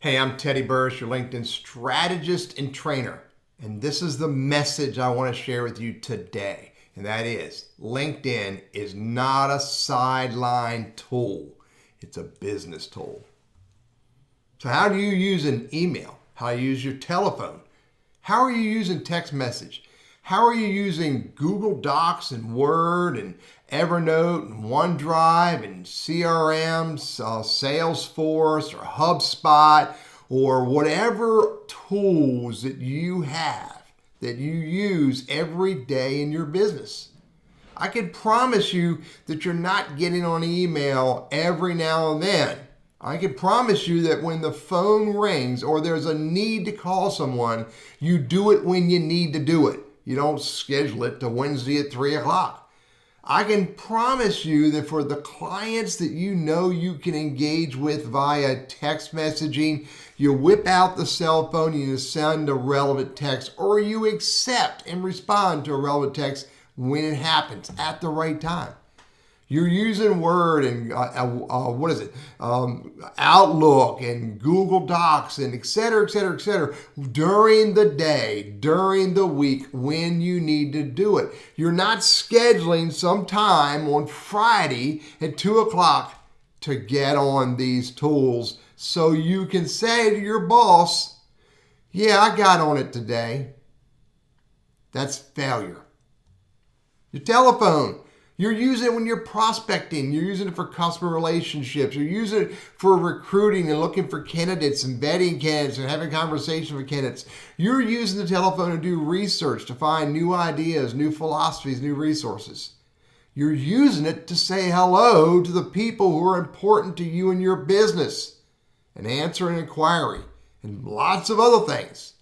Hey, I'm Teddy Burriss, your LinkedIn strategist and trainer. And this is the message I want to share with you today. And that is, LinkedIn is not a sideline tool. It's a business tool. So how do you use an email? How do you use your telephone? How are you using text message? How are you using Google Docs and Word and Evernote and OneDrive and CRM, Salesforce or HubSpot or whatever tools that you have that you use every day in your business? I can promise you that you're not getting on email every now and then. I can promise you that when the phone rings or there's a need to call someone, you do it when you need to do it. You don't schedule it to Wednesday at 3 o'clock. I can promise you that for the clients that you know you can engage with via text messaging, you whip out the cell phone and you send a relevant text, or you accept and respond to a relevant text when it happens at the right time. You're using Word and Outlook and Google Docs and et cetera, during the day, during the week when you need to do it. You're not scheduling some time on Friday at 2 o'clock to get on these tools so you can say to your boss, yeah, I got on it today. That's failure. Your telephone. You're using it when you're prospecting. You're using it for customer relationships. You're using it for recruiting and looking for candidates and vetting candidates and having conversations with candidates. You're using the telephone to do research, to find new ideas, new philosophies, new resources. You're using it to say hello to the people who are important to you and your business and answer an inquiry and lots of other things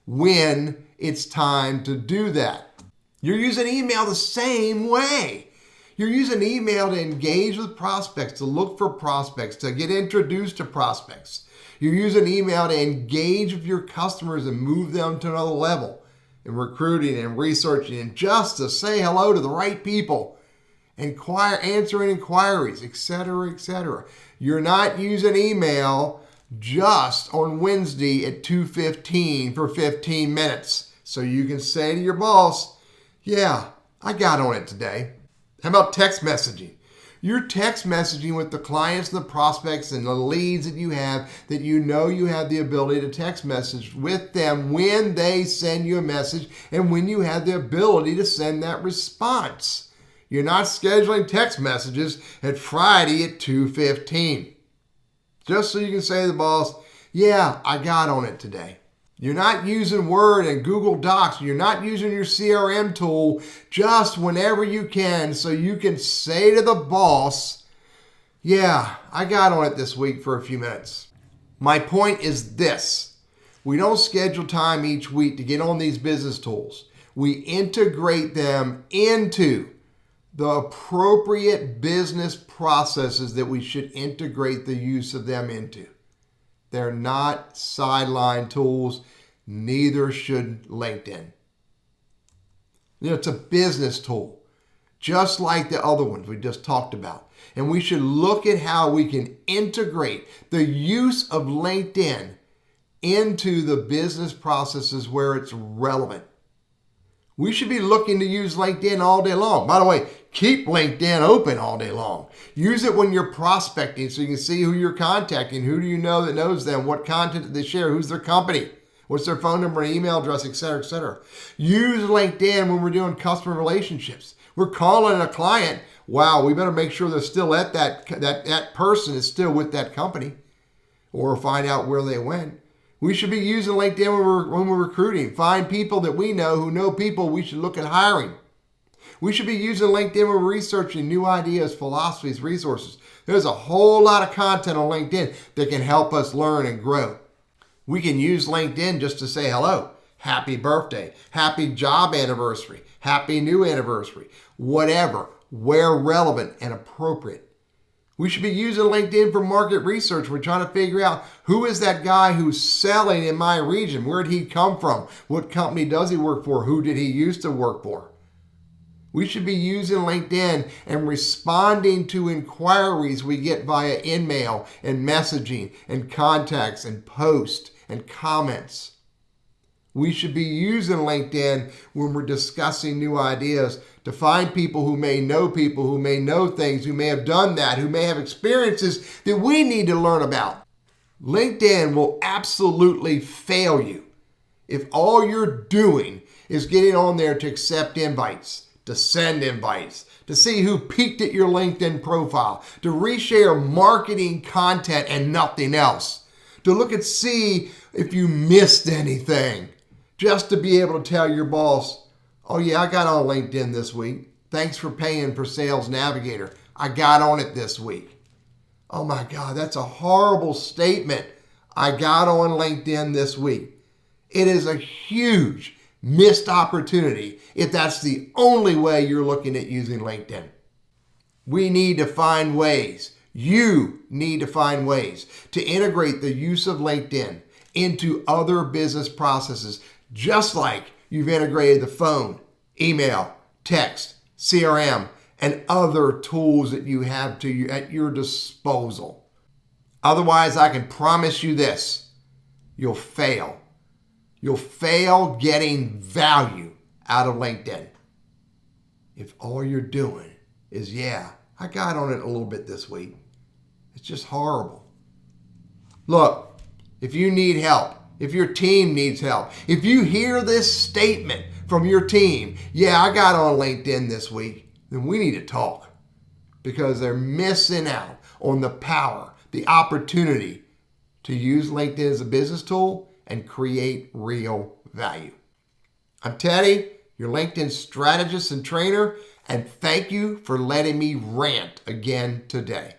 when it's time to do that. You're using email the same way. You're using email to engage with prospects, to look for prospects, to get introduced to prospects. You're using email to engage with your customers and move them to another level in recruiting and researching and just to say hello to the right people, answering inquiries, et cetera. You're not using email just on Wednesday at 2:15 for 15 minutes so you can say to your boss, yeah, I got on it today. How about text messaging? You're text messaging with the clients and the prospects and the leads that you have that you know you have the ability to text message with them when they send you a message and when you have the ability to send that response. You're not scheduling text messages at Friday at 2:15. Just so you can say to the boss, yeah, I got on it today. You're not using Word and Google Docs. You're not using your CRM tool just whenever you can so you can say to the boss, yeah, I got on it this week for a few minutes. My point is this. We don't schedule time each week to get on these business tools. We integrate them into the appropriate business processes that we should integrate the use of them into. They're not sideline tools. Neither should LinkedIn. It's a business tool, just like the other ones we just talked about. And we should look at how we can integrate the use of LinkedIn into the business processes where it's relevant. We should be looking to use LinkedIn all day long. By the way, keep LinkedIn open all day long. Use it when you're prospecting so you can see who you're contacting, who do you know that knows them, what content did they share, who's their company, what's their phone number and email address, et cetera. Use LinkedIn when we're doing customer relationships. We're calling a client. Wow, we better make sure they're still at that person is still with that company or find out where they went. We should be using LinkedIn when we're recruiting. Find people that we know who know people we should look at hiring. We should be using LinkedIn when we're researching new ideas, philosophies, resources. There's a whole lot of content on LinkedIn that can help us learn and grow. We can use LinkedIn just to say hello, happy birthday, happy job anniversary, happy new anniversary, whatever, where relevant and appropriate. We should be using LinkedIn for market research. We're trying to figure out who is that guy who's selling in my region? Where did he come from? What company does he work for? Who did he used to work for? We should be using LinkedIn and responding to inquiries we get via email and messaging and contacts and posts and comments. We should be using LinkedIn when we're discussing new ideas to find people who may know things, who may have done that, who may have experiences that we need to learn about. LinkedIn will absolutely fail you if all you're doing is getting on there to accept invites, to send invites, to see who peeked at your LinkedIn profile, to reshare marketing content and nothing else, to look and see if you missed anything, just to be able to tell your boss, oh yeah, I got on LinkedIn this week. Thanks for paying for Sales Navigator. I got on it this week. Oh my God, that's a horrible statement. I got on LinkedIn this week. It is a huge missed opportunity if that's the only way you're looking at using LinkedIn. We need to find ways, you need to find ways to integrate the use of LinkedIn into other business processes, just like you've integrated the phone, email, text, CRM, and other tools that you have at your disposal. Otherwise, I can promise you this, you'll fail. You'll fail getting value out of LinkedIn if all you're doing is, yeah, I got on it a little bit this week. It's just horrible. Look, if you need help, if your team needs help, if you hear this statement from your team, yeah, I got on LinkedIn this week, then we need to talk, because they're missing out on the power, the opportunity to use LinkedIn as a business tool and create real value. I'm Teddy, your LinkedIn strategist and trainer, and thank you for letting me rant again today.